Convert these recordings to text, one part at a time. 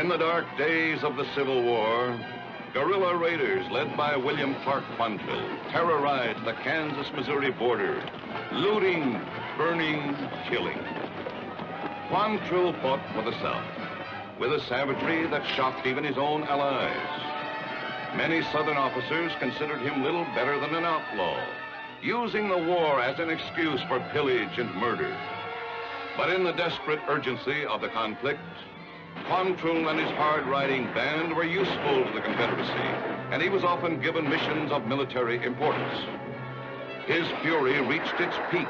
In the dark days of the Civil War, guerrilla raiders led by William Clark Quantrill terrorized the Kansas-Missouri border, looting, burning, killing. Quantrill fought for the South with a savagery that shocked even his own allies. Many Southern officers considered him little better than an outlaw, using the war as an excuse for pillage and murder. But in the desperate urgency of the conflict, Quantrill and his hard-riding band were useful to the Confederacy, and he was often given missions of military importance. His fury reached its peak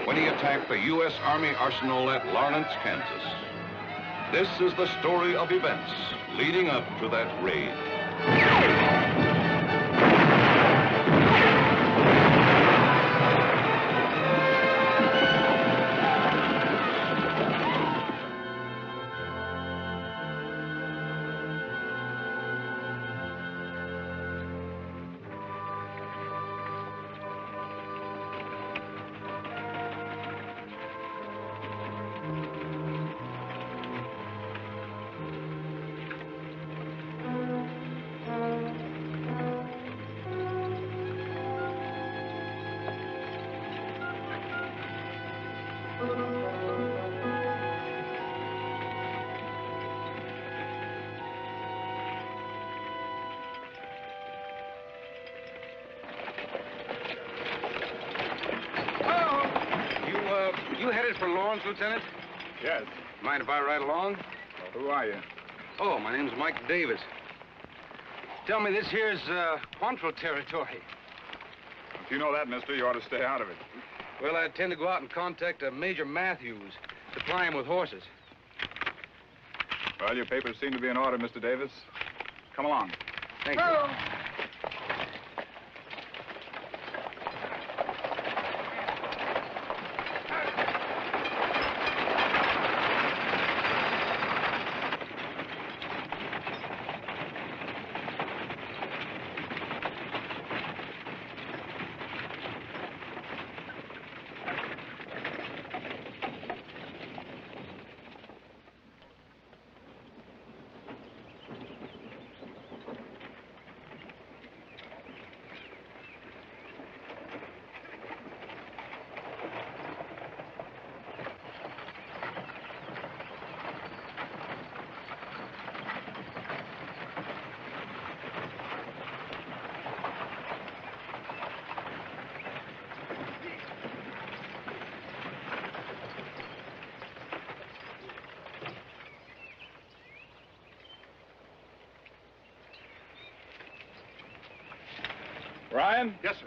when he attacked the U.S. Army arsenal at Lawrence, Kansas. This is the story of events leading up to that raid. You headed for Lawrence, Lieutenant? Yes. Mind if I ride along? Well, who are you? Oh, my name's Mike Davis. Tell me, this here's Quantrill territory. If you know that, mister, you ought to stay out of it. Well, I intend to go out and contact Major Matthews, supply him with horses. Well, your papers seem to be in order, Mr. Davis. Come along. Thank you. Ryan? Yes, sir.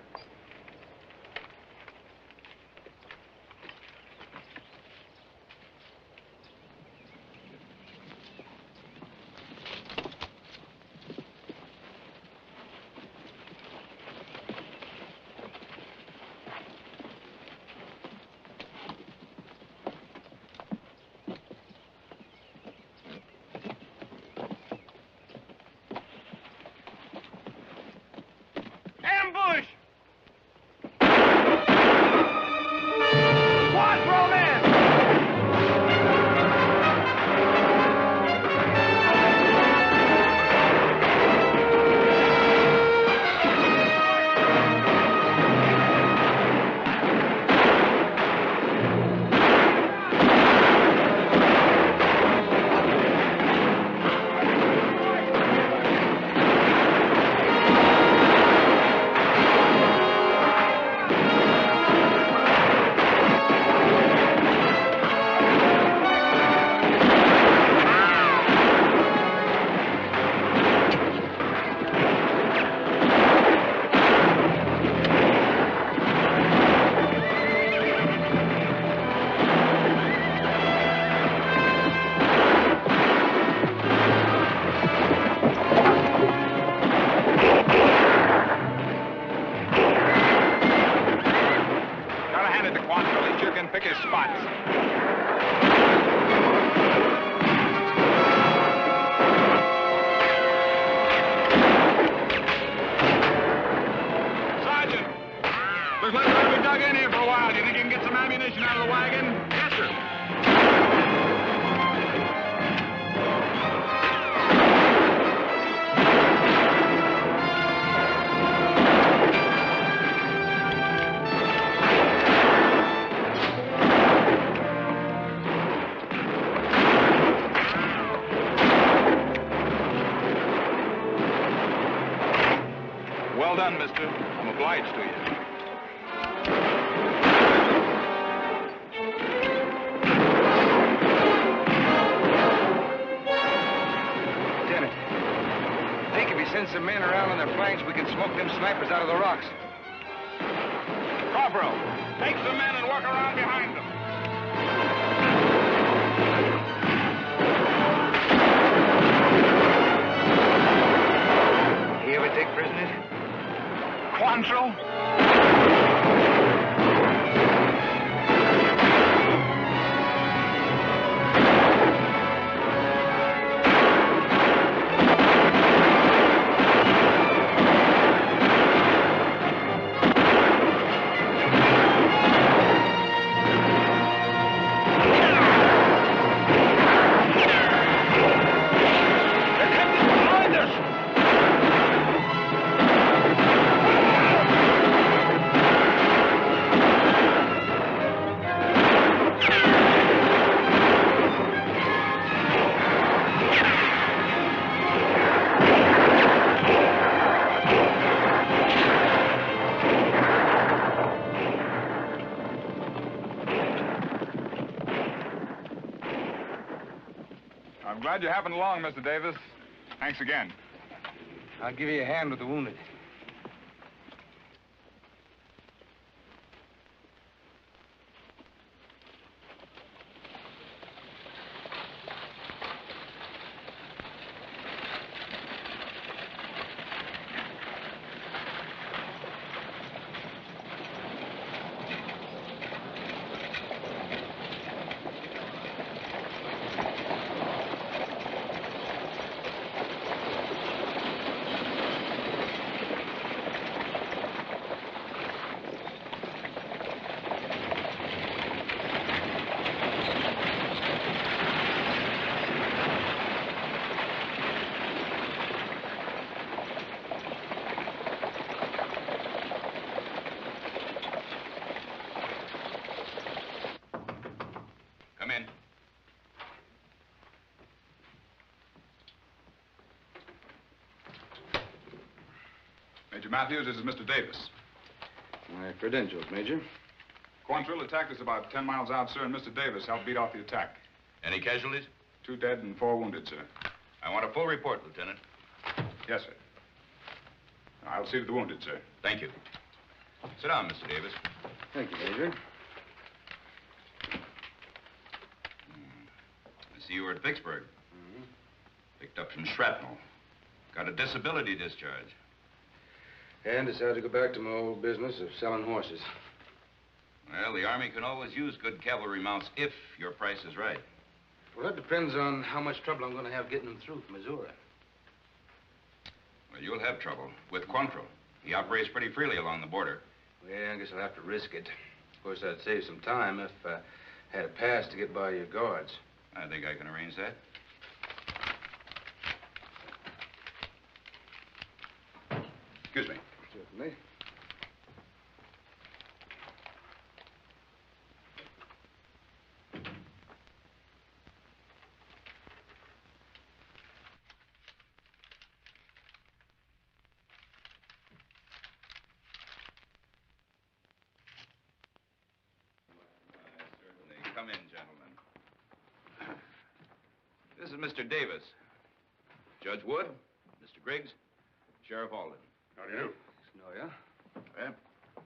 Ambush! Quantrill in! Pick his spots. Sergeant! Looks like we're going to be dug in here for a while. Do you think you can get some ammunition out of the wagon? Yes, sir. done, mister. I'm obliged to you. Lieutenant, I think if he sends some men around on their flanks, we can smoke them snipers out of the rocks. Corporal, take the men and work around behind them. You ever take prisoners? Quantrill? I'm glad you happened along, Mr. Davis. Thanks again. I'll give you a hand with the wounded. Come in. Major Matthews, this is Mr. Davis. My credentials, Major. Quantrill attacked us about 10 miles out, sir, and Mr. Davis helped beat off the attack. Any casualties? 2 dead and 4 wounded, sir. I want a full report, Lieutenant. Yes, sir. I'll see to the wounded, sir. Thank you. Sit down, Mr. Davis. Thank you, Major. I see you were at Vicksburg. Picked up some shrapnel. Got a disability discharge. And decided to go back to my old business of selling horses. Well, the Army can always use good cavalry mounts if your price is right. Well, that depends on how much trouble I'm going to have getting them through from Missouri. Well, you'll have trouble with Quantrill. He operates pretty freely along the border. Well, I guess I'll have to risk it. Of course, I'd save some time if I had a pass to get by your guards. I think I can arrange that. Excuse me. Certainly. Certainly. Come in, gentlemen. This is Mr. Davis. Judge Wood, Mr. Griggs, Sheriff Alden. How do you do? Snoya. Well,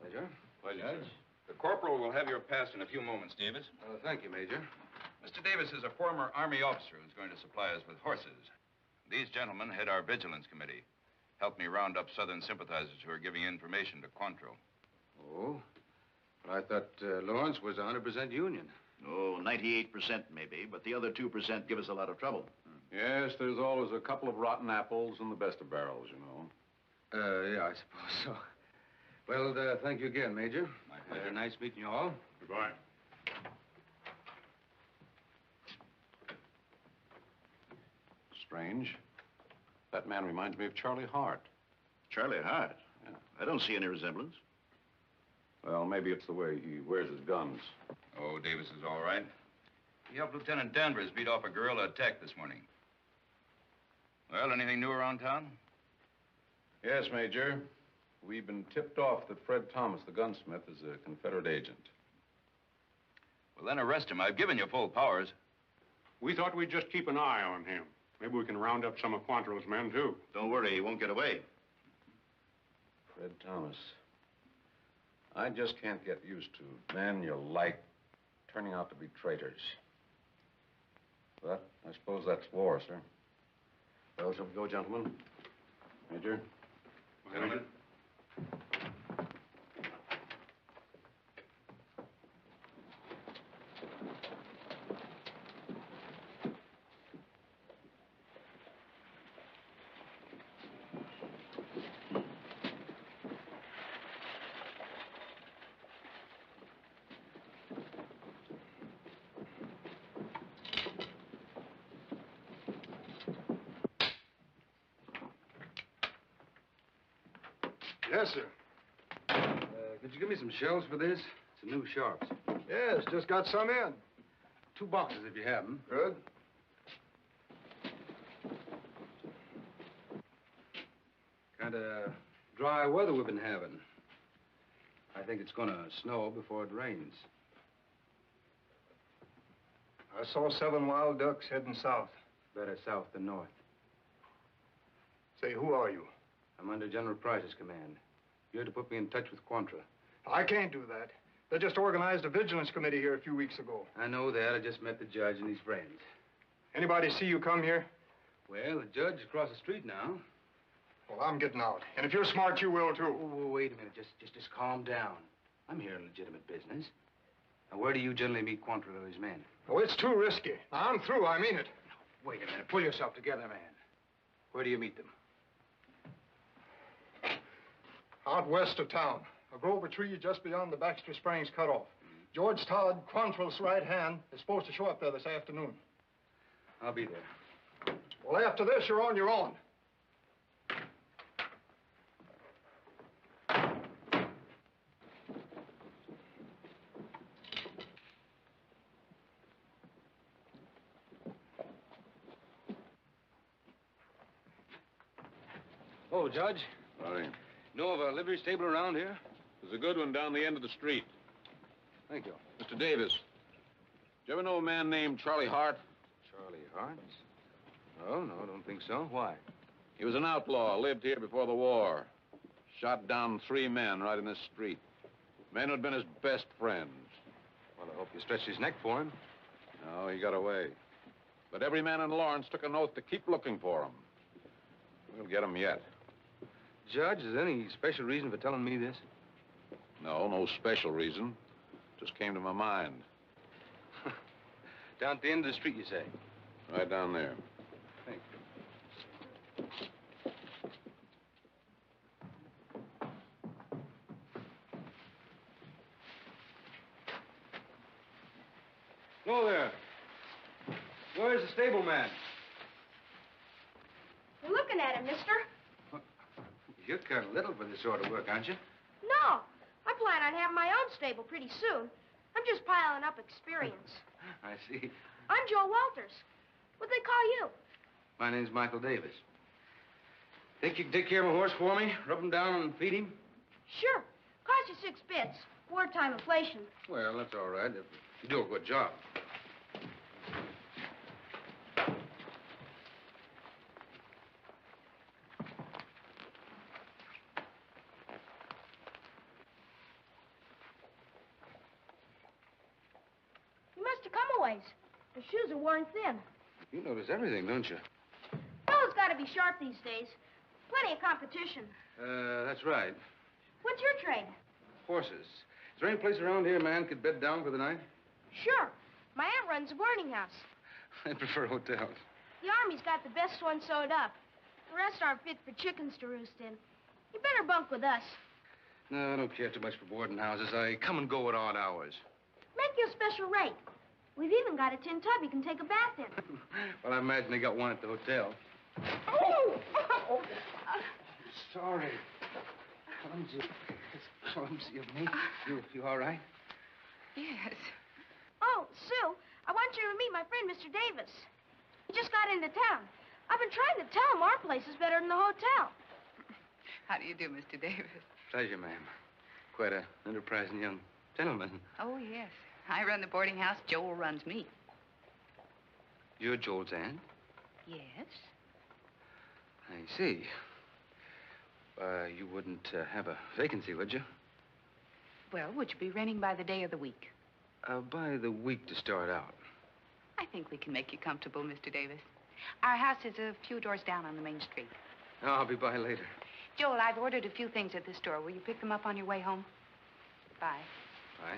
Major. pleasure, Judge. The corporal will have your pass in a few moments, Davis. Thank you, Major. Mr. Davis is a former Army officer who's going to supply us with horses. These gentlemen head our vigilance committee. Helped me round up Southern sympathizers who are giving information to Quantrill. Oh? Well, I thought Lawrence was 100% Union. Oh, 98% maybe, but the other 2% give us a lot of trouble. Yes, there's always a couple of rotten apples in the best of barrels, you know. Yeah, I suppose so. Well, thank you again, Major. My pleasure. Nice meeting you all. Goodbye. Strange. That man reminds me of Charlie Hart. Charlie Hart? Yeah. I don't see any resemblance. Well, maybe it's the way he wears his guns. Oh, Davis is all right. He helped Lieutenant Danvers beat off a guerrilla attack this morning. Well, anything new around town? Yes, Major. We've been tipped off that Fred Thomas, the gunsmith, is a Confederate agent. Well, then arrest him. I've given you full powers. We thought we'd just keep an eye on him. Maybe we can round up some of Quantrill's men, too. Don't worry, he won't get away. Fred Thomas. I just can't get used to men you like turning out to be traitors. But I suppose that's war, sir. Well, shall we go, gentlemen? Major? Gentlemen. Yes, sir. Could you give me some shells for this? Some new sharps. Yes, just got some in. 2 boxes if you have them. Good. Kind of dry weather we've been having. I think it's going to snow before it rains. I saw 7 wild ducks heading south. Better south than north. Say, who are you? I'm under General Price's command. You're to put me in touch with Contra. I can't do that. They just organized a vigilance committee here a few weeks ago. I know that. I just met the judge and his friends. Anybody see you come here? Well, the judge is across the street now. Well, I'm getting out. And if you're smart, you will, too. Oh, wait a minute. Just calm down. I'm here in legitimate business. Now, where do you generally meet Contra or his men? Oh, it's too risky. Now, I'm through. I mean it. Wait a minute. Pull yourself together, man. Where do you meet them? Out west of town. A grove of trees just beyond the Baxter Springs cutoff. George Todd, Quantrill's right hand, is supposed to show up there this afternoon. I'll be there. Well, after this, you're on your own. Oh, Judge. Sorry. Know of a livery stable around here? There's a good one down the end of the street. Thank you. Mr. Davis, do you ever know a man named Charlie Hart? Charlie Hart? Oh, no, I don't think so. Why? He was an outlaw, lived here before the war. Shot down 3 men right in this street. Men who'd been his best friends. Well, I hope you stretched his neck for him. No, he got away. But every man in Lawrence took an oath to keep looking for him. We'll get him yet. Judge, is there any special reason for telling me this? No, no special reason. Just came to my mind. Down at the end of the street, you say? Right down there. Thanks. Hello there. Where's the stableman? You're looking at him, mister. You're kind of little for this sort of work, aren't you? No. I plan on having my own stable pretty soon. I'm just piling up experience. I see. I'm Joe Walters. What'd they call you? My name's Michael Davis. Think you can take care of a horse for me? Rub him down and feed him? Sure. Cost you 6 bits. Wartime inflation. Well, that's all right. If you do a good job. You must have come a ways. The shoes are worn thin. You notice everything, don't you? Fellas got to be sharp these days. Plenty of competition. That's right. What's your trade? Horses. Is there any place around here a man could bed down for the night? Sure. My aunt runs a boarding house. I prefer hotels. The Army's got the best one sewed up. The rest aren't fit for chickens to roost in. You better bunk with us. No, I don't care too much for boarding houses. I come and go at odd hours. Make you a special rate. We've even got a tin tub you can take a bath in. Well, I imagine they got one at the hotel. Oh! Sorry. Clumsy. It's clumsy of me. You all right? Yes. Oh, Sue, I want you to meet my friend, Mr. Davis. He just got into town. I've been trying to tell him our place is better than the hotel. How do you do, Mr. Davis? pleasure, ma'am. Quite an enterprising young gentleman. Oh, yes. I run the boarding house. Joel runs me. You're Joel's aunt? Yes? I see. You wouldn't have a vacancy, would you? Well, would you be renting by the day of the week? By the week to start out. I think we can make you comfortable, Mr. Davis. Our house is a few doors down on the main street. Oh, I'll be by later. Joel, I've ordered a few things at the store. Will you pick them up on your way home? Bye. Bye.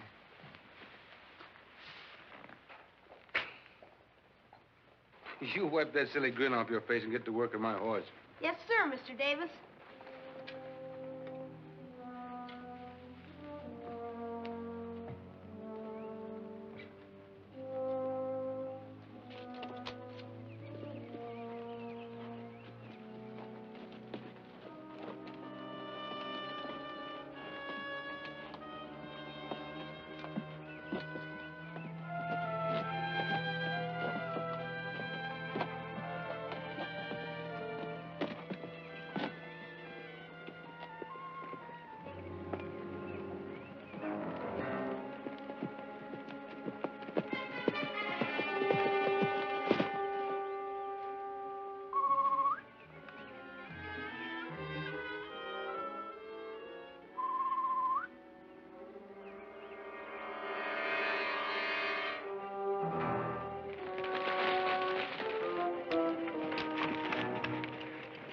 You wipe that silly grin off your face and get to work on my horse. Yes, sir, Mr. Davis.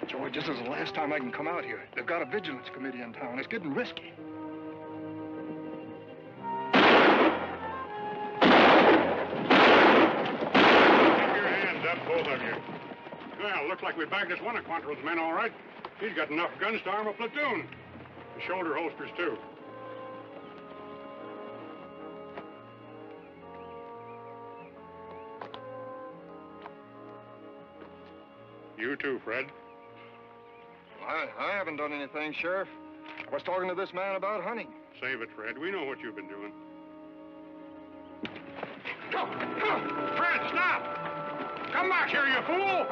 George, this is the last time I can come out here. They've got a vigilance committee in town. It's getting risky. Keep your hands up, both of you. Well, looks like we bagged us one of Quantrill's men, all right. He's got enough guns to arm a platoon. The shoulder holsters, too. You too, Fred. I haven't done anything, Sheriff. I was talking to this man about hunting. Save it, Fred. We know what you've been doing. Fred, stop! Come back here, you fool!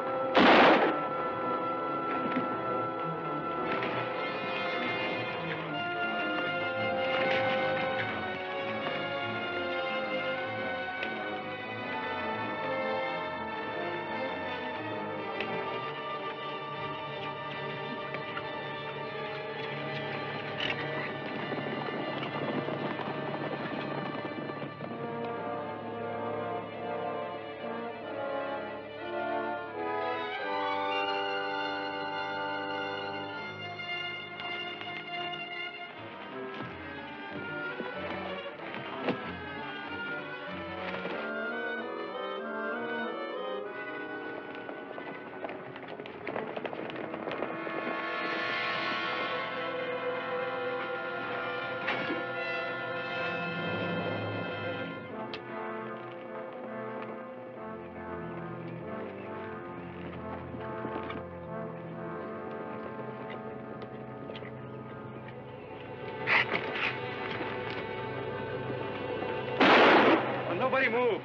Nobody move.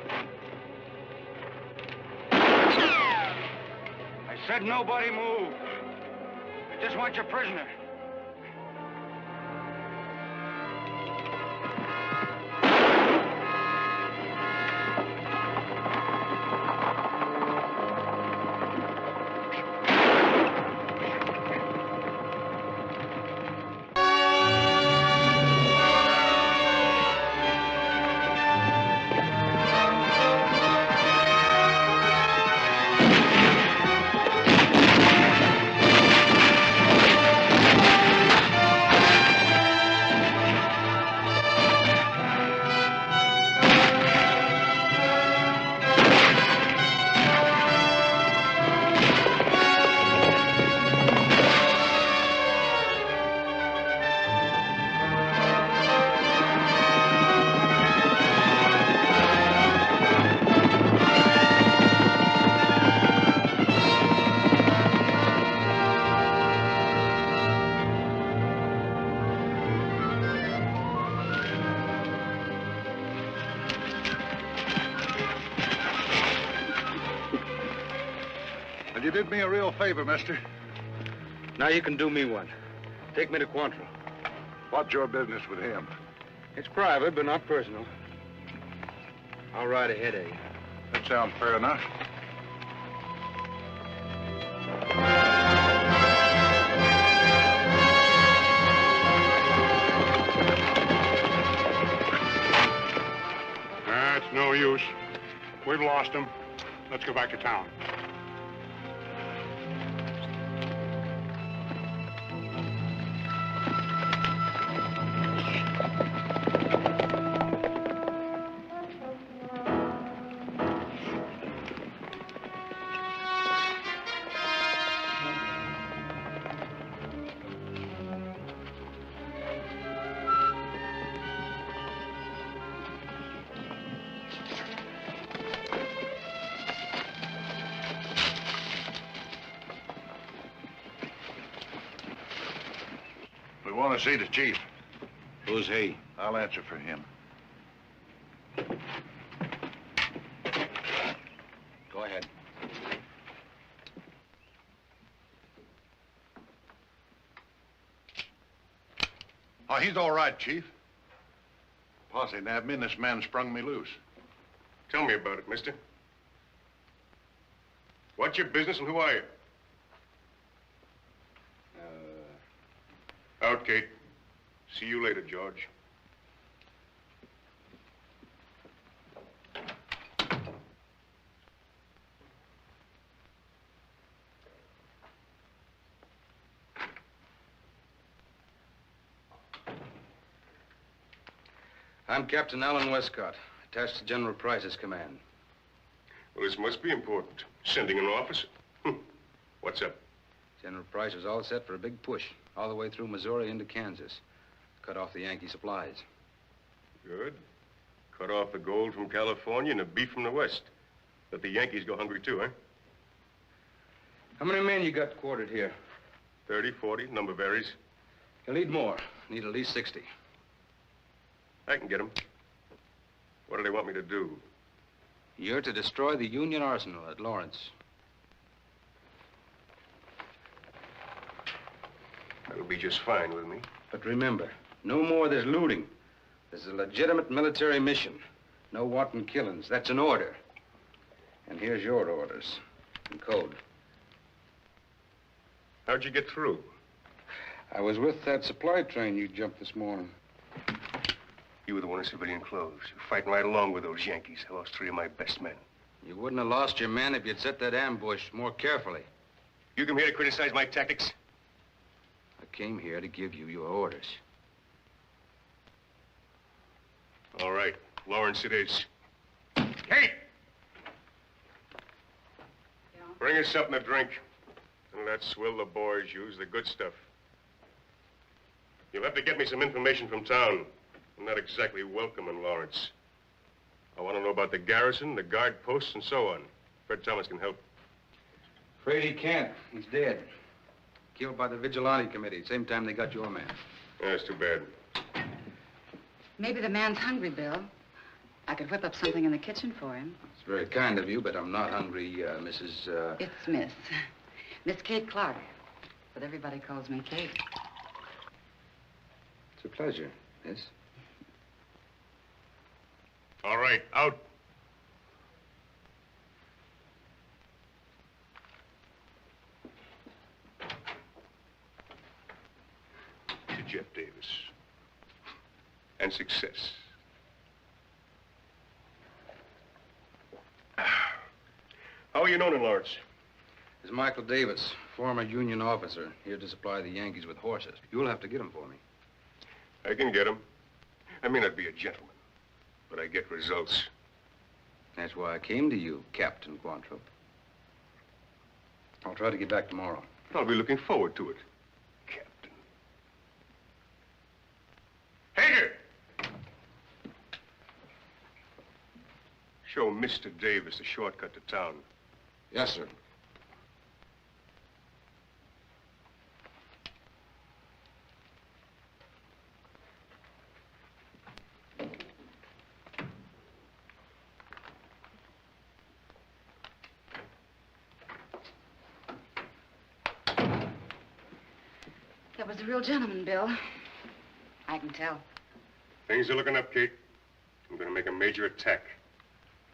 I said nobody move. I just want your prisoner. Well, you did me a real favor, mister. Now you can do me one. Take me to Quantrill. What's your business with him? It's private, but not personal. I'll ride ahead of you. That sounds fair enough. That's no use. We've lost him. Let's go back to town. We want to see the chief. Who's he? I'll answer for him. Go ahead. Oh, he's all right, Chief. Posse nabbed me and this man sprung me loose. Tell me about it, mister. What's your business and who are you? Out, Kate. See you later, George. I'm Captain Alan Westcott, attached to General Price's command. Well, this must be important. Sending an officer. What's up? General Price is all set for a big push, all the way through Missouri into Kansas. Cut off the Yankee supplies. Good. Cut off the gold from California and the beef from the West. Let the Yankees go hungry too, huh? How many men you got quartered here? 30, 40, number varies. You'll need more. Need at least 60. I can get them. What do they want me to do? You're to destroy the Union arsenal at Lawrence. That'll be just fine with me. But remember, no more there's looting. There's a legitimate military mission. No wanton killings. That's an order. And here's your orders in code. How'd you get through? I was with that supply train you jumped this morning. You were the one in civilian clothes. You're fighting right along with those Yankees. I lost 3 of my best men. You wouldn't have lost your men if you'd set that ambush more carefully. You come here to criticize my tactics? I came here to give you your orders. All right. Lawrence it is. Kate! Yeah? Bring us something to drink. And that swill the boys use, the good stuff. You'll have to get me some information from town. I'm not exactly welcome in Lawrence. I want to know about the garrison, the guard posts, and so on. Fred Thomas can help. Afraid he can't. He's dead. Killed by the Vigilante Committee, same time they got your man. Yeah, that's too bad. Maybe the man's hungry, Bill. I could whip up something in the kitchen for him. It's very kind of you, but I'm not hungry, Mrs. It's Miss. Miss Kate Clark. But everybody calls me Kate. It's a pleasure, miss. All right, out. To Jeff Davis. And success. How are you known in Lawrence? This is Michael Davis, former Union officer, here to supply the Yankees with horses. You'll have to get them for me. I can get them. I may not be a gentleman, but I get results. That's why I came to you, Captain Quantrill. I'll try to get back tomorrow. I'll be looking forward to it, Captain. Hager! Show Mr. Davis the shortcut to town. Yes, sir. That was a real gentleman, Bill. I can tell. Things are looking up, Kate. I'm going to make a major attack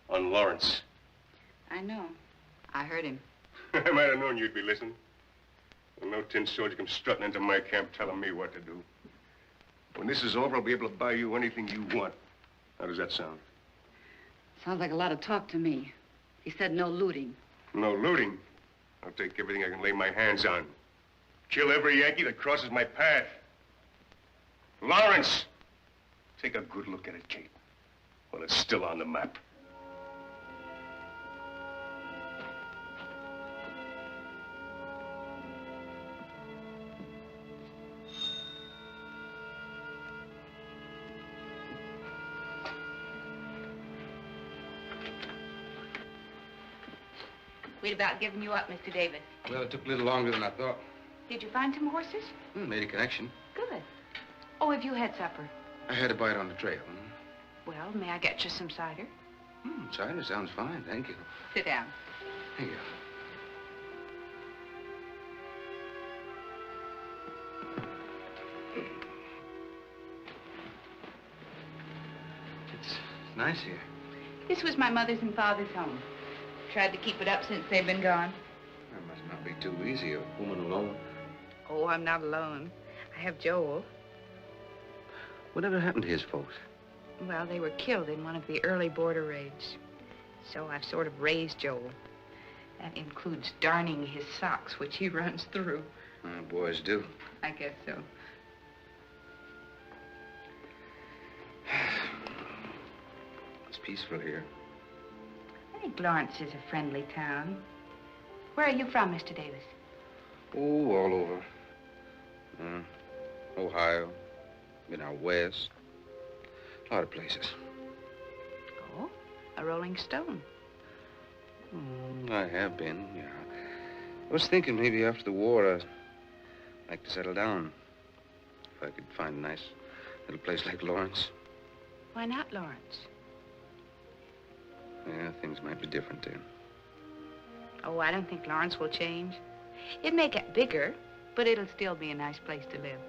on Lawrence. I know. I heard him. I might have known you'd be listening. Well, no tin soldier comes strutting into my camp telling me what to do. When this is over, I'll be able to buy you anything you want. How does that sound? Sounds like a lot of talk to me. He said no looting. No looting? I'll take everything I can lay my hands on. Kill every Yankee that crosses my path. Lawrence! Take a good look at it, Kate. While it's still on the map. We'd about given you up, Mr. Davis. Well, it took a little longer than I thought. Did you find some horses? Made a connection. Good. Oh, have you had supper? I had a bite on the trail. Well, may I get you some cider? Cider sounds fine, thank you. Sit down. Thank you. It's nice here. This was my mother's and father's home. Tried to keep it up since they've been gone. That must not be too easy, a woman alone. Oh, I'm not alone. I have Joel. Whatever happened to his folks? Well, they were killed in one of the early border raids. So I've sort of raised Joel. That includes darning his socks, which he runs through. Boys do. I guess so. It's peaceful here. I think Lawrence is a friendly town. Where are you from, Mr. Davis? Oh, all over. Ohio. Been out west. A lot of places. Oh, a Rolling Stone. I have been, yeah. I was thinking maybe after the war, I'd like to settle down. If I could find a nice little place like Lawrence. Why not Lawrence? Yeah, things might be different then. Oh, I don't think Lawrence will change. It may get bigger, but it'll still be a nice place to live.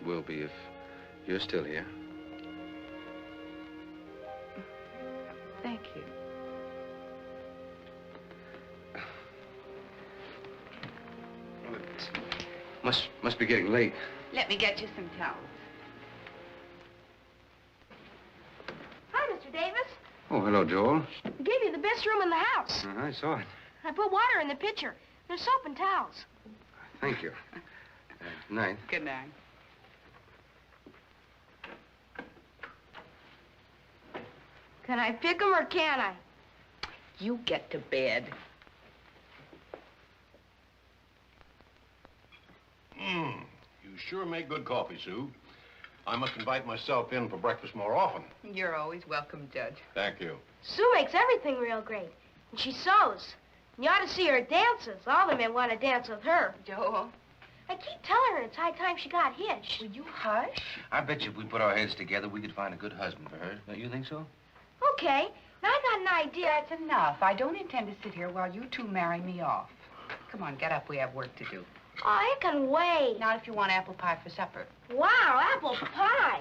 Will be if you're still here. Thank you. Well, it must be getting late. Let me get you some towels. Hi, Mr. Davis. Oh, hello, Joel. I gave you the best room in the house. I saw it. I put water in the pitcher. There's soap and towels. Thank you. Night. Good night. Can I pick 'em or can't I? You get to bed. You sure make good coffee, Sue. I must invite myself in for breakfast more often. You're always welcome, Judge. Thank you. Sue makes everything real great. And she sews. And you ought to see her dances. All the men want to dance with her. Joel. I keep telling her it's high time she got hitched. Will you hush? I bet you if we put our heads together, we could find a good husband for her. Don't you think so? Okay. Now I got an idea. That's enough. I don't intend to sit here while you two marry me off. Come on, get up. We have work to do. Oh, it can wait. Not if you want apple pie for supper. Wow, apple pie.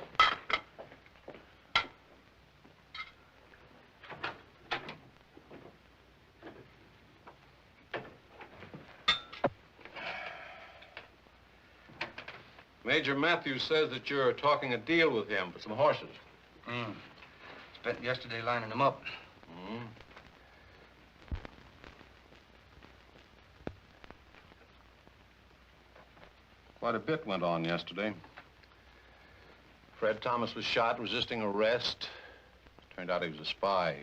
Major Matthews says that you're talking a deal with him for some horses. Spent yesterday lining them up. Quite a bit went on yesterday. Fred Thomas was shot resisting arrest. Turned out he was a spy.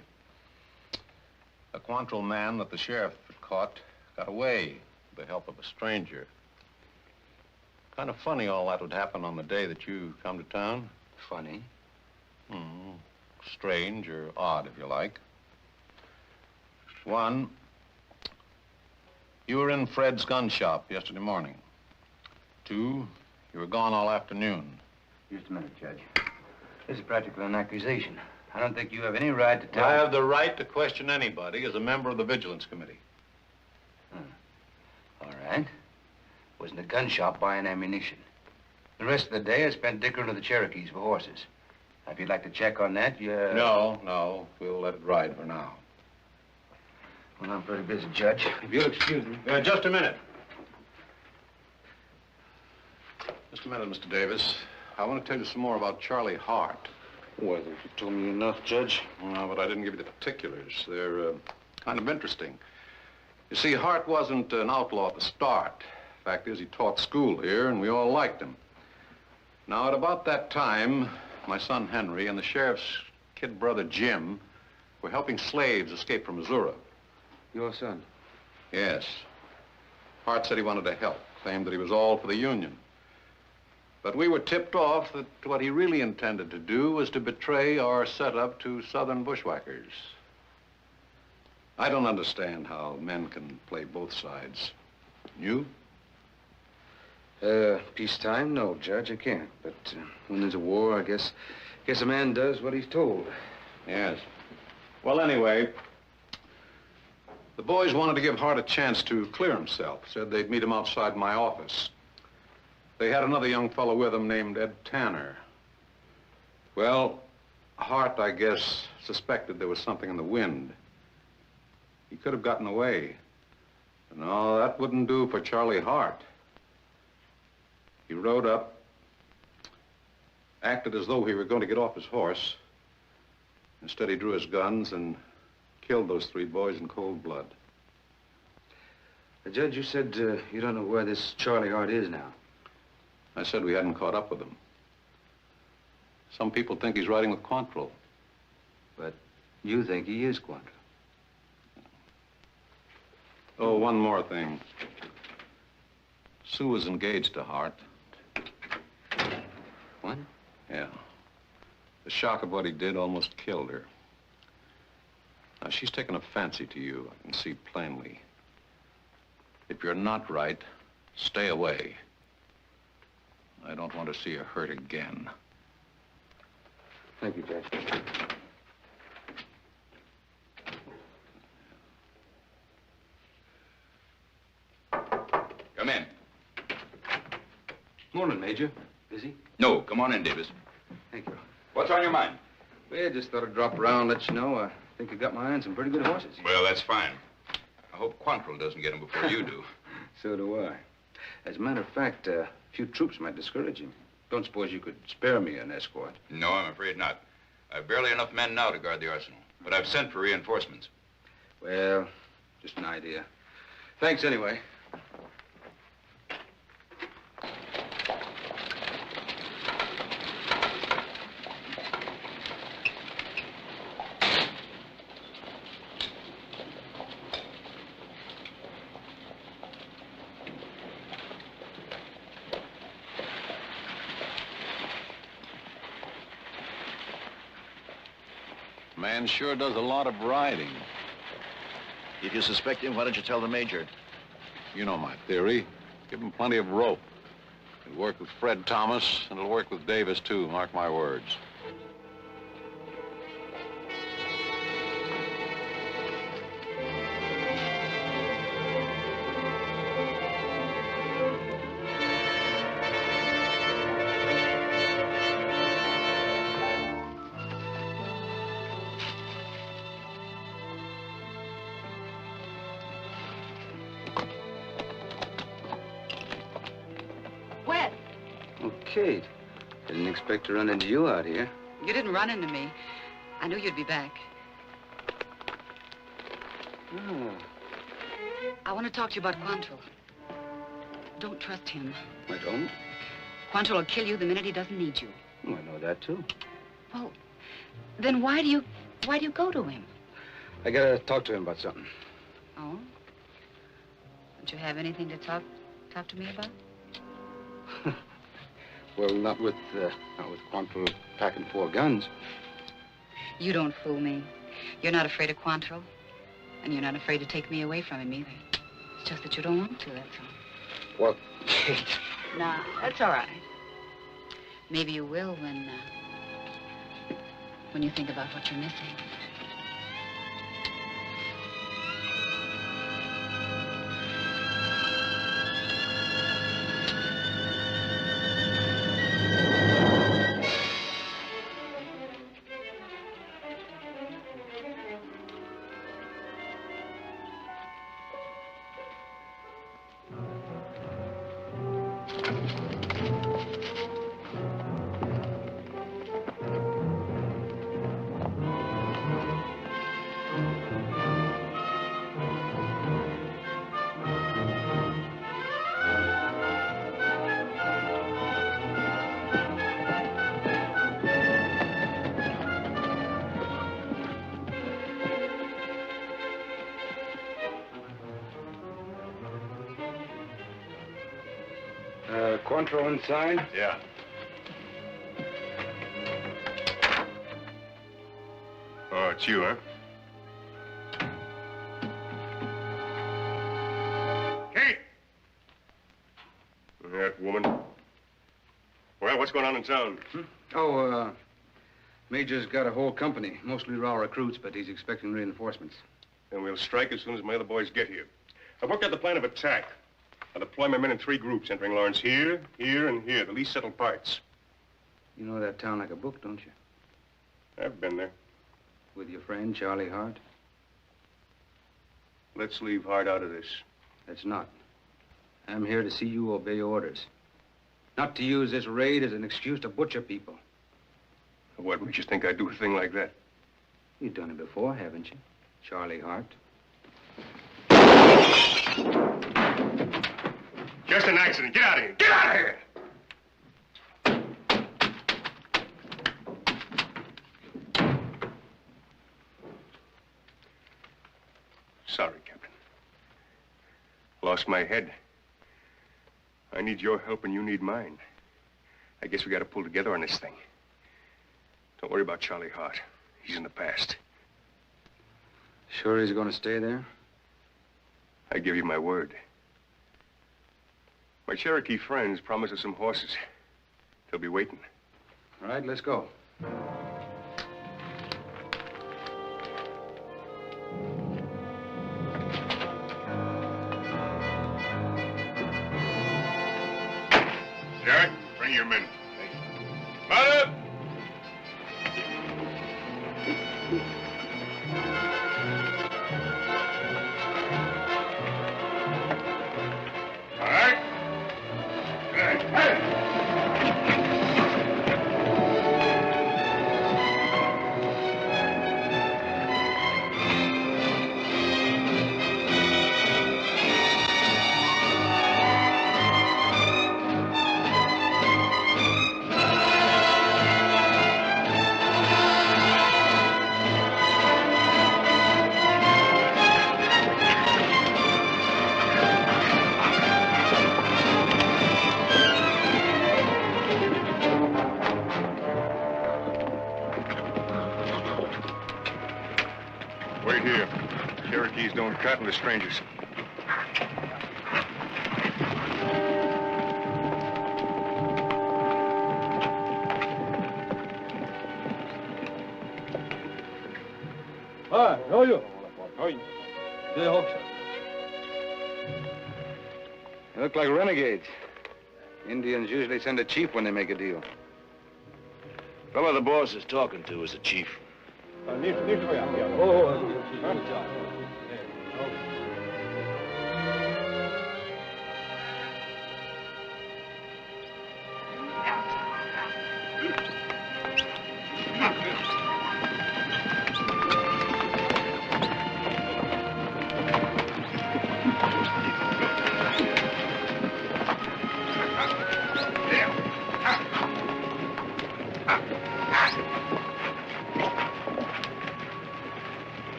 A Quantrill man that the sheriff had caught got away with the help of a stranger. Kind of funny all that would happen on the day that you come to town. Funny. Strange or odd, if you like. One, you were in Fred's gun shop yesterday morning. Two, you were gone all afternoon. Just a minute, Judge. This is practically an accusation. I don't think you have any right to tell... I have the right to question anybody as a member of the Vigilance Committee. All right. Was in the gun shop buying ammunition. The rest of the day I spent dickering with the Cherokees for horses. If you'd like to check on that, you... No. We'll let it ride for now. Well, I'm pretty busy, Judge. If you'll excuse me. Just a minute. Just a minute, Mr. Davis. I want to tell you some more about Charlie Hart. Well, you told me enough, Judge. No, but I didn't give you the particulars. They're kind of interesting. You see, Hart wasn't an outlaw at the start. Fact is, he taught school here, and we all liked him. Now, at about that time, my son Henry and the sheriff's kid brother Jim were helping slaves escape from Missouri. Your son? Yes. Hart said he wanted to help, claimed that he was all for the Union. But we were tipped off that what he really intended to do was to betray our setup to Southern bushwhackers. I don't understand how men can play both sides. You? Peacetime? No, Judge, I can't. But when there's a war, I guess a man does what he's told. Yes. Well, anyway, the boys wanted to give Hart a chance to clear himself. Said they'd meet him outside my office. They had another young fellow with them named Ed Tanner. Well, Hart, I guess, suspected there was something in the wind. He could have gotten away. No, that wouldn't do for Charlie Hart. He rode up, acted as though he were going to get off his horse. Instead, he drew his guns and killed those 3 boys in cold blood. Judge, you said you don't know where this Charlie Hart is now. I said we hadn't caught up with him. Some people think he's riding with Quantrill. But you think he is Quantrill. Oh, one more thing. Sue was engaged to Hart. What? Yeah. The shock of what he did almost killed her. Now, she's taken a fancy to you, I can see plainly. If you're not right, stay away. I don't want to see her hurt again. Thank you, Judge. Come in. Morning, Major. Busy? No, come on in, Davis. Thank you. What's on your mind? Well, just thought I'd drop around and let you know. I think I got my eye on some pretty good horses. Well, that's fine. I hope Quantrill doesn't get him before you do. So do I. As a matter of fact, a few troops might discourage him. Don't suppose you could spare me an escort? No, I'm afraid not. I've barely enough men now to guard the arsenal, but I've sent for reinforcements. Well, just an idea. Thanks anyway. Man sure does a lot of riding. If you suspect him, why don't you tell the major? You know my theory. Give him plenty of rope. It'll work with Fred Thomas, and it'll work with Davis, too, mark my words. Kate, didn't expect to run into you out here. You didn't run into me. I knew you'd be back. Oh. I want to talk to you about Quantrill. Don't trust him. I don't? Quantrill will kill you the minute he doesn't need you. Oh, I know that, too. Well, then why do you go to him? I gotta talk to him about something. Oh? Don't you have anything to talk to me about? Well, not with Quantrill packing 4 guns. You don't fool me. You're not afraid of Quantrill. And you're not afraid to take me away from him either. It's just that you don't want to, that's all. Well, Nah, that's all right. Maybe you will when you think about what you're missing. Cointreau inside? Yeah. Oh, it's you, huh? Kate! That woman. Well, what's going on in town? Major's got a whole company, mostly raw recruits, but he's expecting reinforcements. Then we'll strike as soon as my other boys get here. I've worked out the plan of attack. I'll deploy my men in 3 groups, entering Lawrence here, here, and here, the least settled parts. You know that town like a book, don't you? I've been there. With your friend, Charlie Hart? Let's leave Hart out of this. That's not. I'm here to see you obey orders. Not to use this raid as an excuse to butcher people. What makes you think I'd do a thing like that? You've done it before, haven't you? Charlie Hart. Just an accident. Get out of here. Get out of here! Sorry, Captain. Lost my head. I need your help and you need mine. I guess we got to pull together on this thing. Don't worry about Charlie Hart. He's in the past. Sure he's going to stay there? I give you my word. My Cherokee friends promised us some horses. They'll be waiting. All right, let's go. Jack, bring your men. Mount up! All right. Hey! Wait here. Cherokees don't cotton to strangers. Hi, how are you? How are you? They look like renegades. Indians usually send a chief when they make a deal. Fellow the boss is talking to is the chief.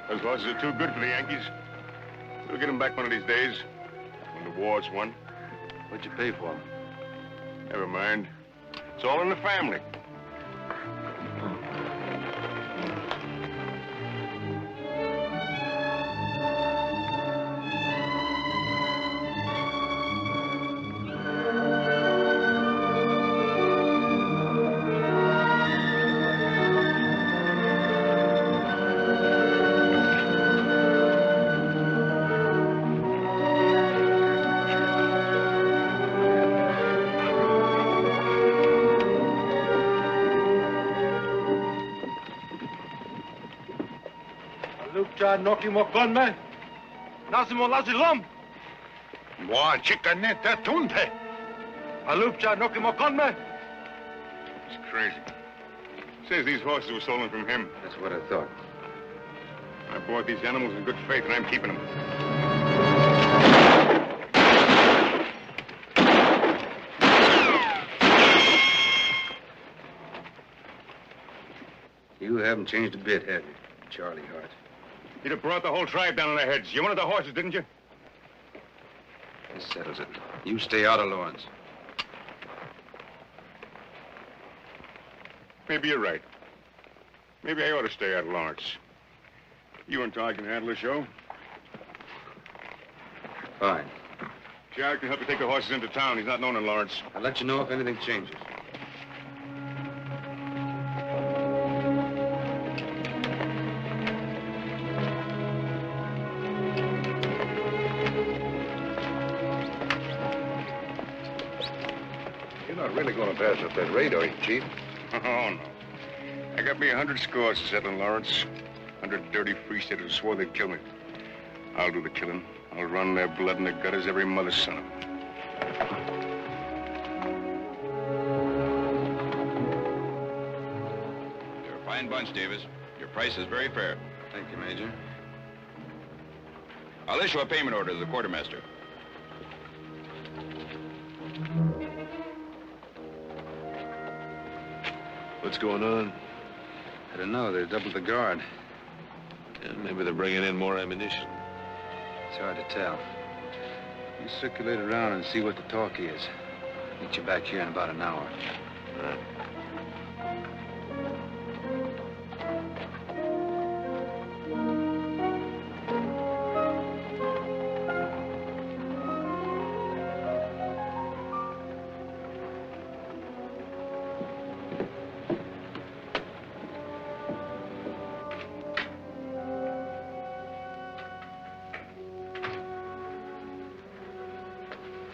Those horses are too good for the Yankees. We'll get them back one of these days, when the war's won. What'd you pay for them? Never mind. It's all in the family. Luke John knock him up gunman. Nasimo lazilom. Boa chicanete tunte. Alupcha nokimo conme. He's crazy. Says these horses were stolen from him. That's what I thought. I bought these animals in good faith, and I'm keeping them. You haven't changed a bit, have you, Charlie Hart? You'd have brought the whole tribe down on their heads. You wanted the horses, didn't you? This settles it. You stay out of Lawrence. Maybe you're right. Maybe I ought to stay out of Lawrence. You and Todd can handle the show. Fine. Jared can help you take the horses into town. He's not known in Lawrence. I'll let you know if anything changes. You're not really going to pass up that raid, are you, Chief? Oh, no. I got me 100 scores to settle in Lawrence. 100 dirty free staters who swore they'd kill me. I'll do the killing. I'll run their blood in the gutters, every mother's son of them. You're a fine bunch, Davis. Your price is very fair. Thank you, Major. I'll issue a payment order to the quartermaster. What's going on? I don't know. They doubled the guard. Yeah, maybe they're bringing in more ammunition. It's hard to tell. You circulate around and see what the talk is. Meet you back here in about an hour. All right.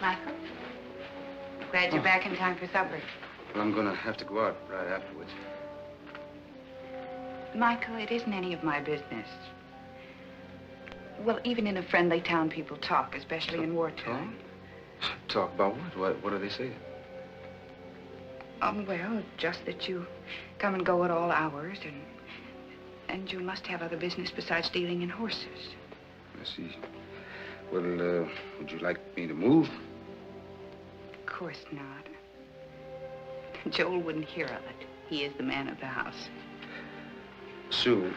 Michael? Glad you're back in time for supper. Well, I'm gonna have to go out right afterwards. Michael, it isn't any of my business. Well, even in a friendly town, people talk, especially in wartime. Talk about what? What do they say? Well, just that you come and go at all hours, and you must have other business besides dealing in horses. I see. Well, would you like me to move? Of course not. Joel wouldn't hear of it. He is the man of the house. Sue,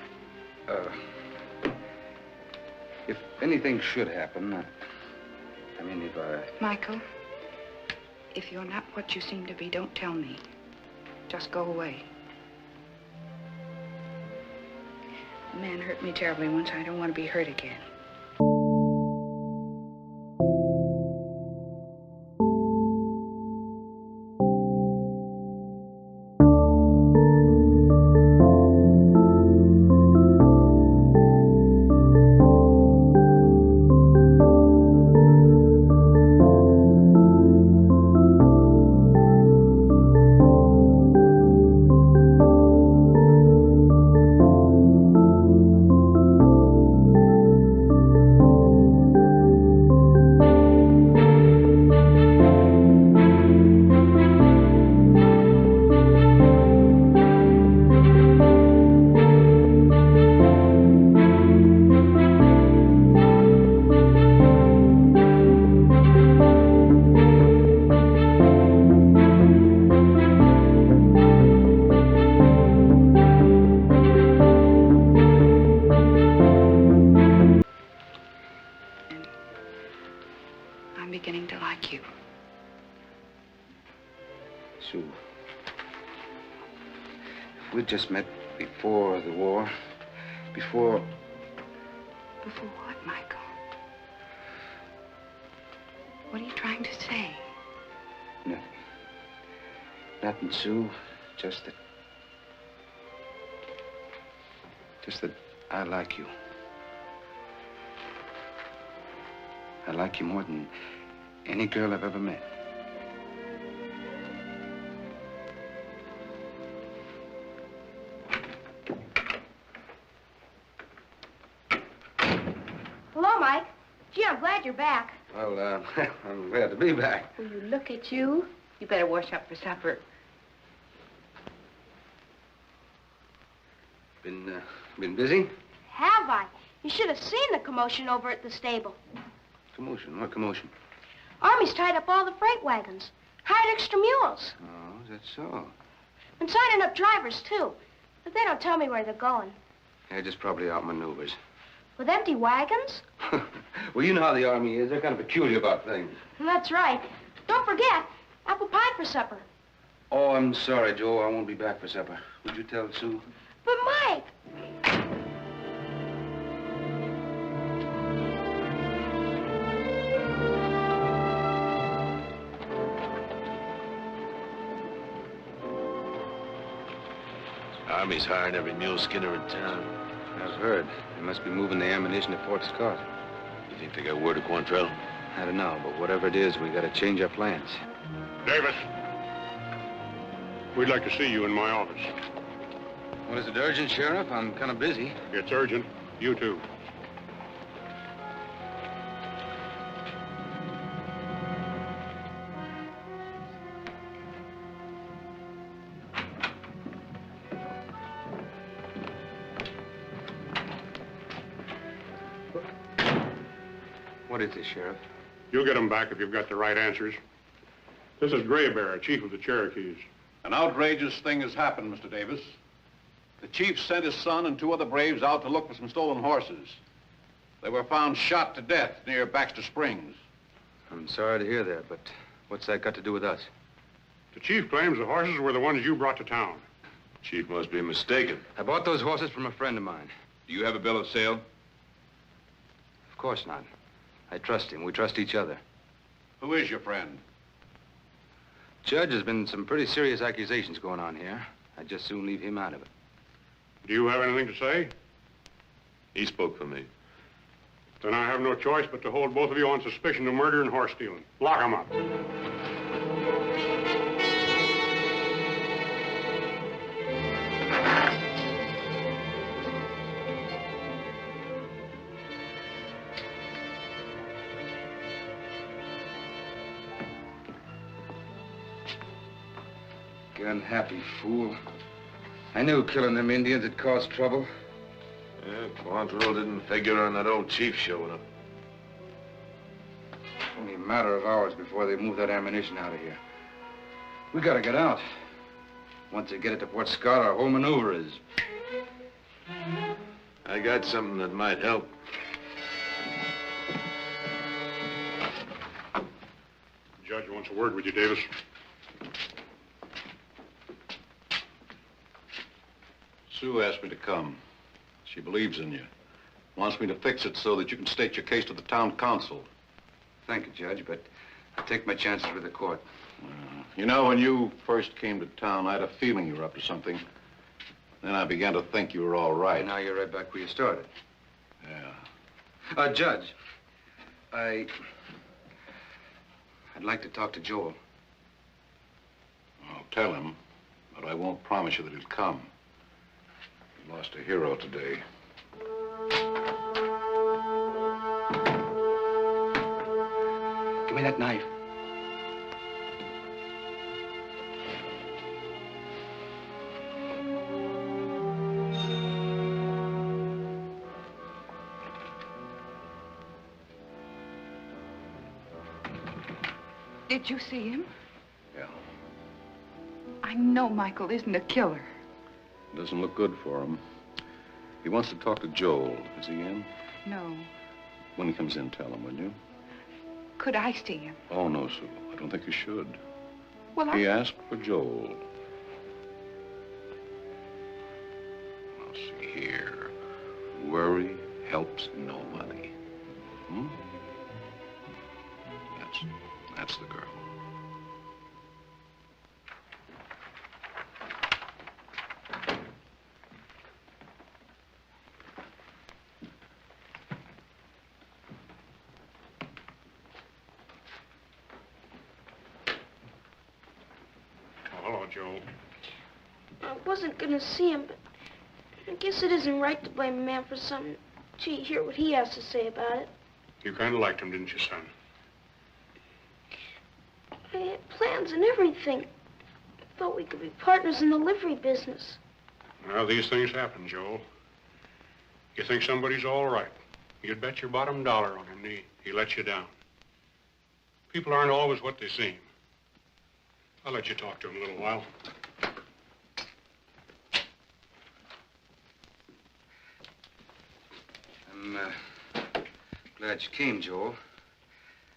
if anything should happen, I mean, if I... Michael, if you're not what you seem to be, don't tell me. Just go away. A man hurt me terribly once. I don't want to be hurt again. Beginning to like you. Sue, if we'd just met before the war, before... Before what, Michael? What are you trying to say? Nothing. Nothing, Sue. Just that I like you. I like you more than any girl I've ever met. Hello, Mike. Gee, I'm glad you're back. Well, I'm glad to be back. Will you look at you? You better wash up for supper. Been busy? Have I? You should have seen the commotion over at the stable. Commotion? What commotion? Army's tied up all the freight wagons. Hired extra mules. Oh, is that so? And signing up drivers, too. But they don't tell me where they're going. Yeah, just probably outmaneuvers. With empty wagons? Well, you know how the Army is. They're kind of peculiar about things. That's right. Don't forget, apple pie for supper. Oh, I'm sorry, Joe. I won't be back for supper. Would you tell Sue? But Mike! Army's hiring every mule skinner in town. I've heard. They must be moving the ammunition to Fort Scott. You think they got word of Quantrell? I don't know, but whatever it is, we got to change our plans. Davis, we'd like to see you in my office. What is it, urgent, Sheriff? I'm kind of busy. It's urgent. You too. What is this, Sheriff? You'll get them back if you've got the right answers. This is Gray Bear, chief of the Cherokees. An outrageous thing has happened, Mr. Davis. The chief sent his son and 2 other braves out to look for some stolen horses. They were found shot to death near Baxter Springs. I'm sorry to hear that, but what's that got to do with us? The chief claims the horses were the ones you brought to town. Chief must be mistaken. I bought those horses from a friend of mine. Do you have a bill of sale? Of course not. I trust him. We trust each other. Who is your friend? Judge, there's been some pretty serious accusations going on here. I'd just soon leave him out of it. Do you have anything to say? He spoke for me. Then I have no choice but to hold both of you on suspicion of murder and horse stealing. Lock 'em up. Unhappy fool. I knew killing them Indians had caused trouble. Yeah, Quantrell didn't figure on that old chief showing up. Only a matter of hours before they move that ammunition out of here. We gotta get out. Once they get it to Fort Scott, our whole maneuver is... I got something that might help. The judge wants a word with you, Davis. Sue asked me to come. She believes in you. Wants me to fix it so that you can state your case to the town council. Thank you, Judge, but I'll take my chances with the court. You know, when you first came to town, I had a feeling you were up to something. Then I began to think you were all right. And now you're right back where you started. Yeah. Judge, I'd like to talk to Joel. I'll tell him, but I won't promise you that he'll come. We lost a hero today. Give me that knife. Did you see him? Yeah. I know Michael isn't a killer. Doesn't look good for him. He wants to talk to Joel. Is he in? No. When he comes in, tell him, will you? Could I see him? Oh, no, Sue. I don't think you should. Well, He asked for Joel. I'll see here. Worry helps nobody. Hmm? That's the girl. Hello, Joe. I wasn't gonna see him, but I guess it isn't right to blame a man for something. Gee, hear what he has to say about it. You kind of liked him, didn't you, son? I had plans and everything. I thought we could be partners in the livery business. Well, these things happen, Joel. You think somebody's all right. You'd bet your bottom dollar on him, he lets you down. People aren't always what they seem. I'll let you talk to him a little while. I'm glad you came, Joel.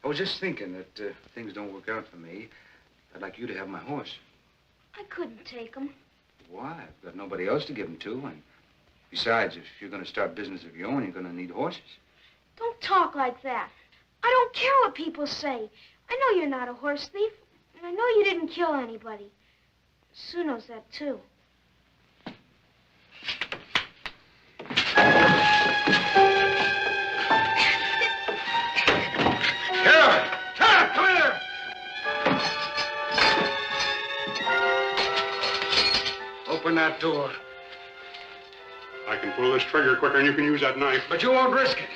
I was just thinking that if things don't work out for me, I'd like you to have my horse. I couldn't take him. Why? I've got nobody else to give him to, and besides, if you're going to start business of your own, you're going to need horses. Don't talk like that. I don't care what people say. I know you're not a horse thief, and I know you didn't kill anybody. Sue knows that, too. Come here! Open that door. I can pull this trigger quicker than you can use that knife. But you won't risk it.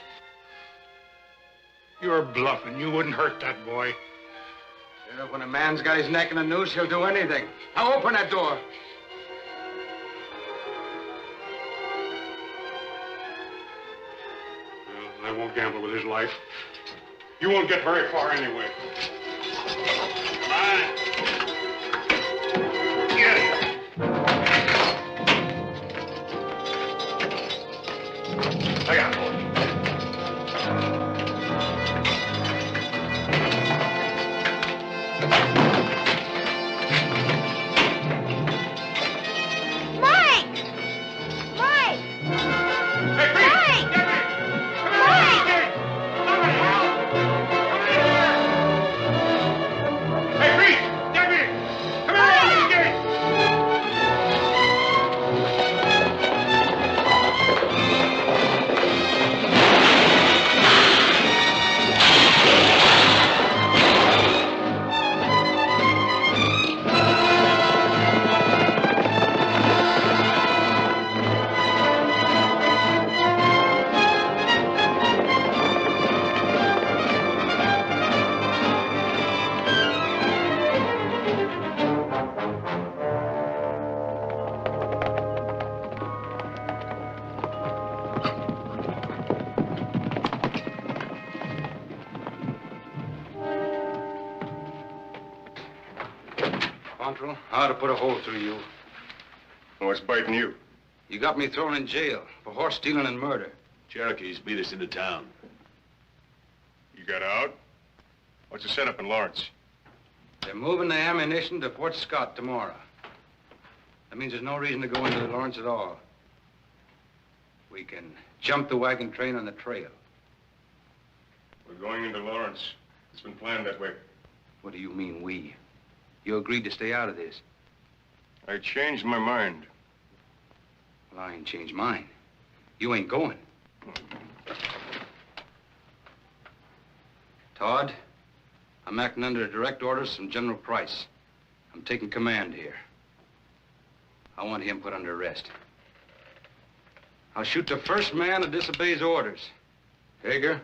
You're bluffing. You wouldn't hurt that boy. Yeah, when a man's got his neck in a noose, he'll do anything. Now open that door. Well, I won't gamble with his life. You won't get very far anyway. Come on. Get it. I got it. How to put a hole through you. What's biting you? You got me thrown in jail for horse stealing and murder. Cherokees beat us into town. You got out? What's the setup in Lawrence? They're moving the ammunition to Fort Scott tomorrow. That means there's no reason to go into Lawrence at all. We can jump the wagon train on the trail. We're going into Lawrence. It's been planned that way. What do you mean, we? You agreed to stay out of this. I changed my mind. Well, I ain't changed mine. You ain't going. Todd, I'm acting under direct orders from General Price. I'm taking command here. I want him put under arrest. I'll shoot the first man that disobeys orders. Hager,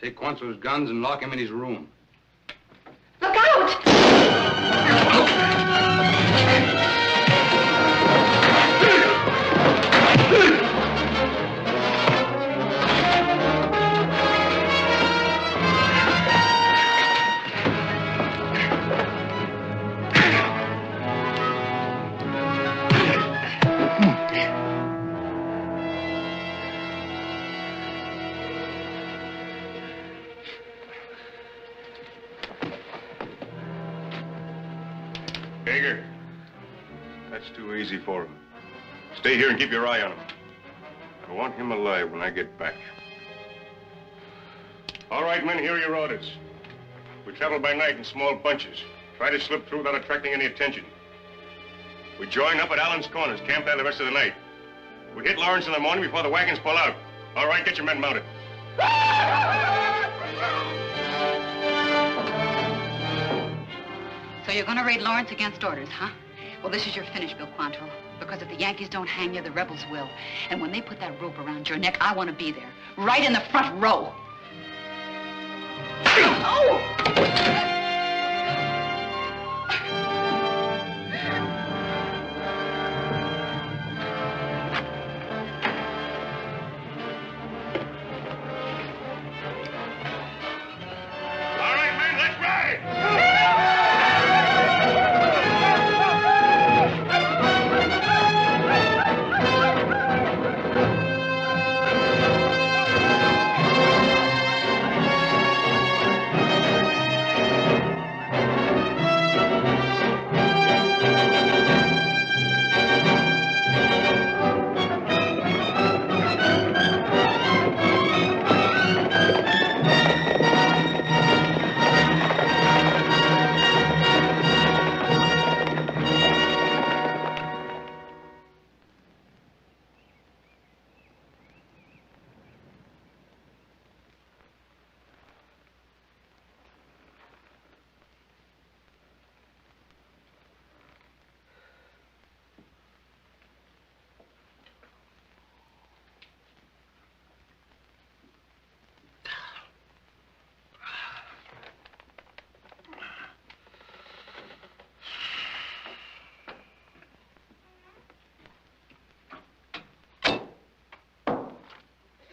take Quantrill's guns and lock him in his room. Look out! Hager, that's too easy for him. Stay here and keep your eye on him. I want him alive when I get back. All right, men, here are your orders. We travel by night in small bunches. Try to slip through without attracting any attention. We join up at Allen's Corners, camp there the rest of the night. We hit Lawrence in the morning before the wagons pull out. All right, get your men mounted. So you're going to raid Lawrence against orders, huh? Well, this is your finish, Bill Quantrill. Because if the Yankees don't hang you, the rebels will. And when they put that rope around your neck, I want to be there, right in the front row.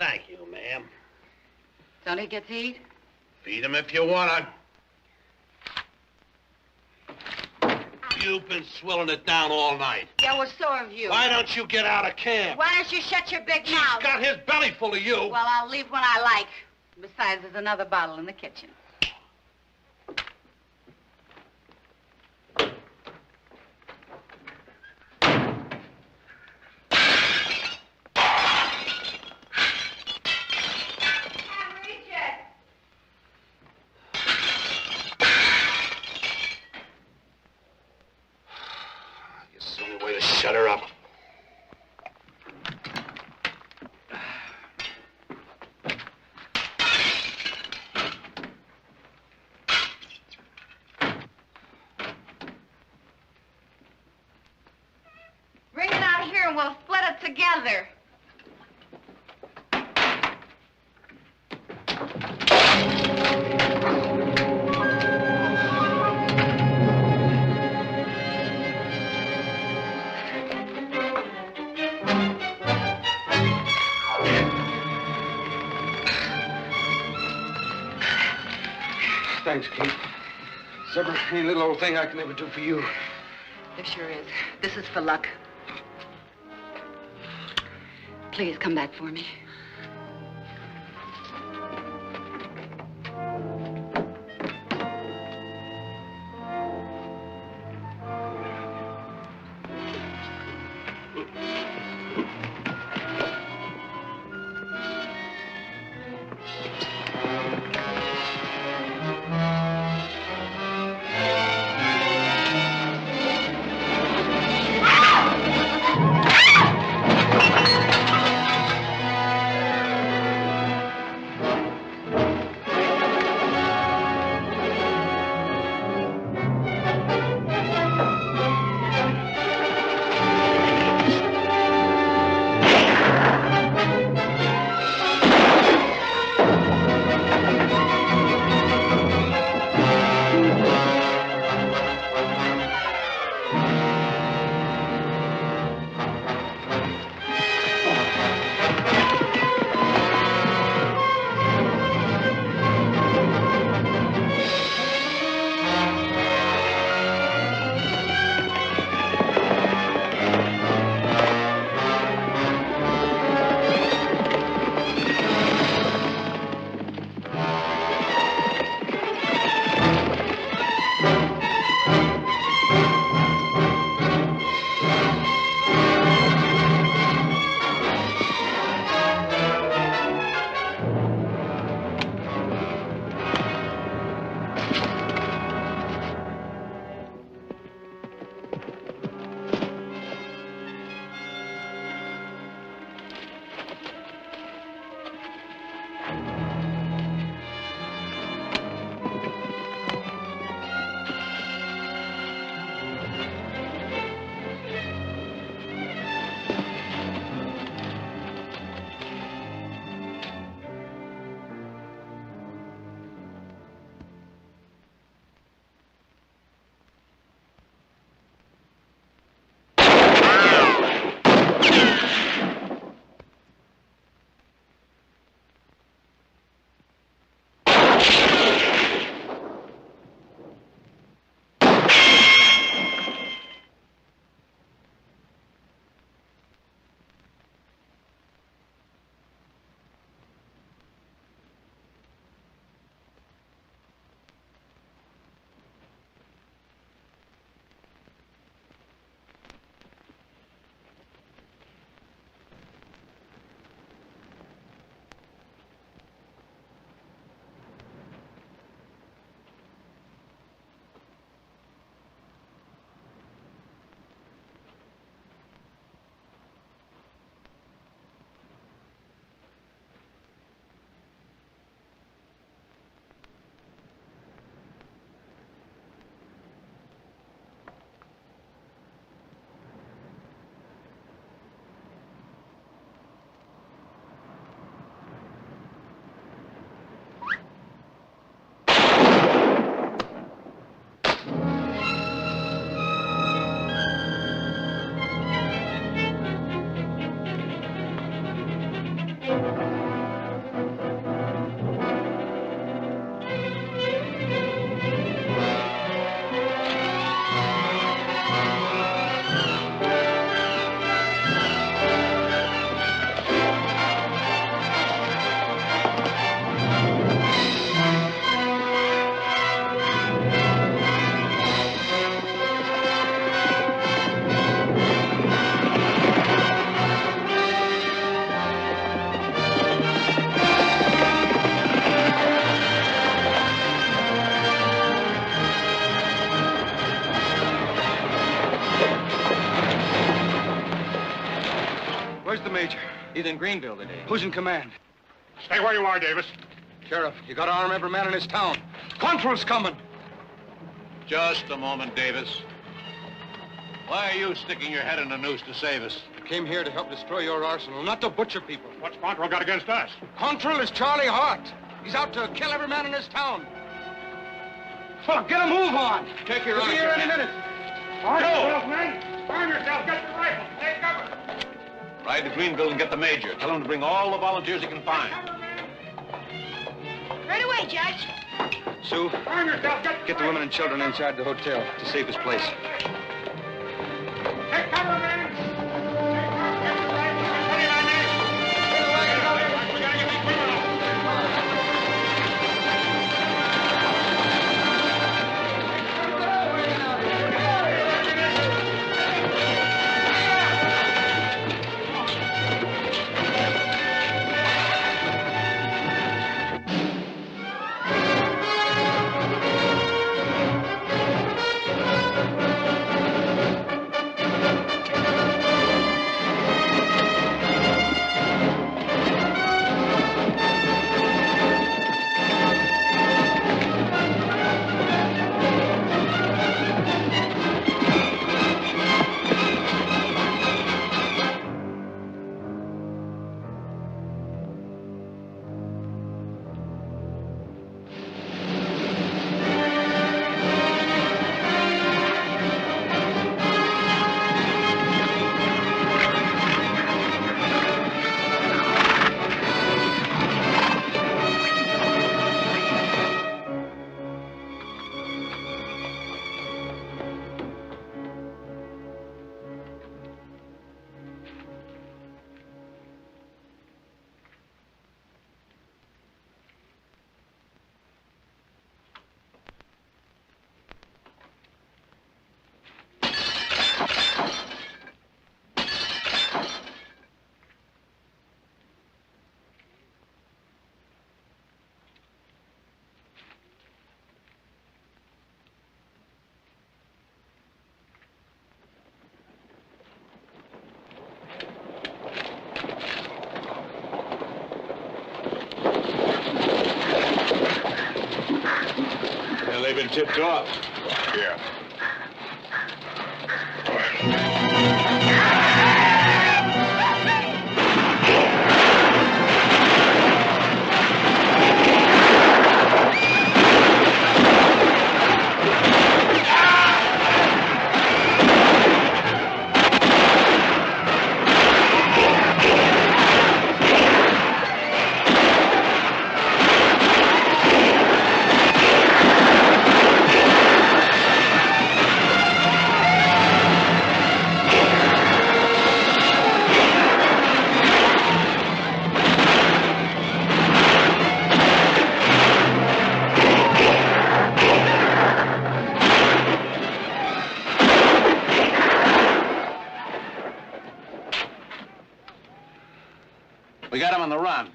Thank you, ma'am. Sonny gets to eat? Feed him if you wanna. You've been swilling it down all night. Yeah, well, so have you. Why don't you get out of camp? Why don't you shut your big mouth? He's got his belly full of you. Well, I'll leave when I like. Besides, there's another bottle in the kitchen. It's the only way to shut her up. Bring it out here and we'll split it together. Thanks, Kate. It's every little old thing I can ever do for you. There sure is. This is for luck. Please come back for me. Where's the major? He's in Greenville today. Who's in command? Stay where you are, Davis. Sheriff, you gotta arm every man in this town. Quantrill's coming. Just a moment, Davis. Why are you sticking your head in a noose to save us? I came here to help destroy your arsenal, not to butcher people. What's Quantrill got against us? Quantrill is Charlie Hart. He's out to kill every man in this town. Well, get a move on. Take your He'll be eyes. here any minute. All right, yourself, men. Arm yourself. Get your rifle. Take cover. Ride to Greenville and get the major. Tell him to bring all the volunteers he can find. Right away, Judge. Sue, Arm yourself. get the women and children inside the hotel to safest place. Take cover, men. Well, they've been tipped off. Yeah. We got him on the run.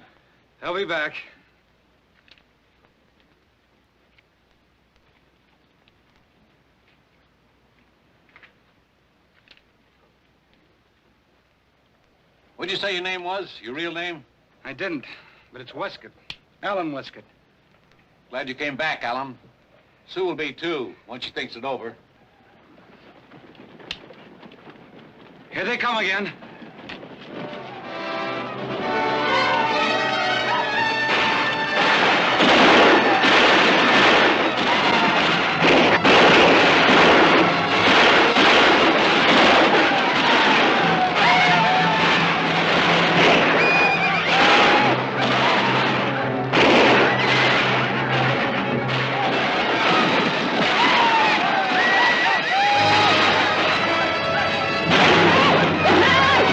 They'll be back. What'd you say your name was? Your real name? I didn't, but it's Westcott. Alan Westcott. Glad you came back, Alan. Sue will be, too, once she thinks it over. Here they come again. Ah!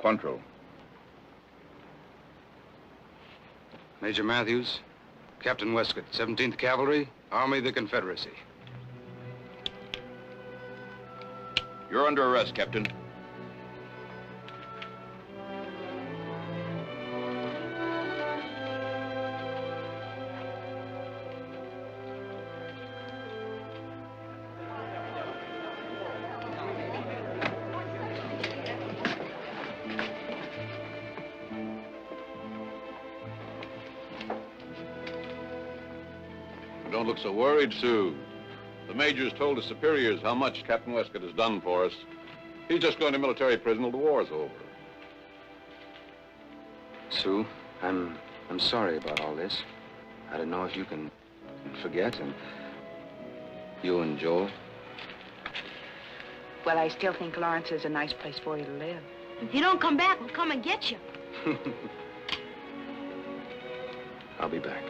Quantrill. Major Matthews, Captain Westcott, 17th Cavalry, Army of the Confederacy. You're under arrest, Captain. Don't look so worried, Sue. The major's told his superiors how much Captain Westcott has done for us. He's just going to military prison till the war's over. Sue, I'm sorry about all this. I don't know if you can forget, and you and Joel. Well, I still think Lawrence is a nice place for you to live. If you don't come back, we'll come and get you. I'll be back.